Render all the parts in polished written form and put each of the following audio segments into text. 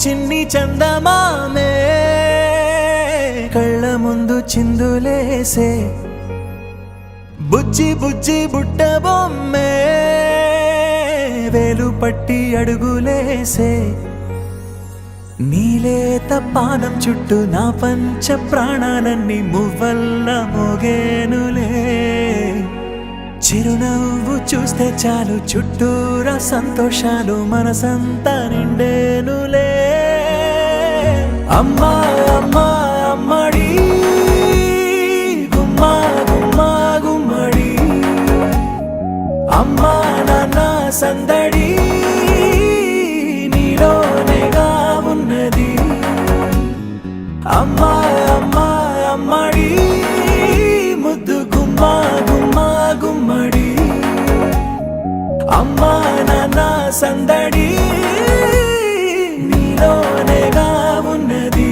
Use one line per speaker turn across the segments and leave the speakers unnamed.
చిన్ని చందమామే కళ్ళ ముందు చిందులేసే బుజ్జి బుజ్జి బుట్ట బొమ్మే వేలు పట్టి అడుగులేసే నీలేత పానం చుట్టూ నా పంచ ప్రాణాలన్నీ మువ్వల్ల మోగేనులే చిరునవ్వు చూస్తే చాలు చుట్టూరా సంతోషాలు మనసంతా నిండేనులే అమ్మా అమ్మా అమ్మడి గుమ్మా గుమ్మా గుమ్మడి అమ్మా నాన్న సందడి నీలోనేగా ఉన్నది అమ్మా అమ్మా అమ్మడి ముద్దు గుమ్మా గుమ్మా గుమ్మడి అమ్మా నాన్న సందడి నీలోనేగా ఉన్నది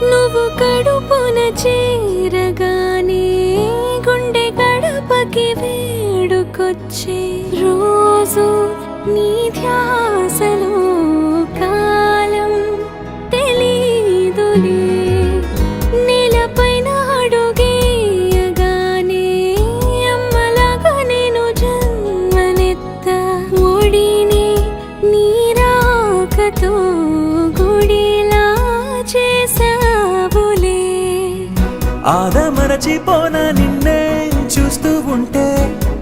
నువ్వు కడుపున చేరగానే గుండె గడపకి వేడుకొచ్చే రోజు నీ ధ్యాసలో కాలం తెలీదులే నేలపైన అడుగేయగానే అమ్మలాగా నేను జన్మనెత్త ఒడిని నీ రాకతో గుడిలా చేసావులే
ఆదమరచిపోన నిన్నే చూస్తూ ఉంటే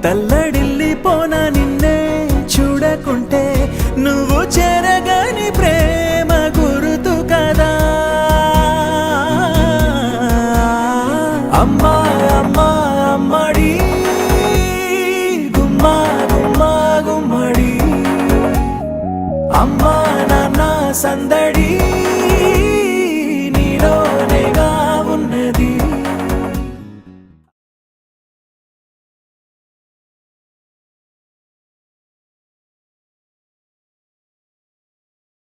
తల్లడిల్లిపోన నిన్నే చూడకుంటే నువ్వు చెరగని ప్రేమ గురుతు కదా అమ్మా అమ్మా అమ్మడి గుమ్మా గుమ్మా గుమ్మడి అమ్మా నాన్న సందడి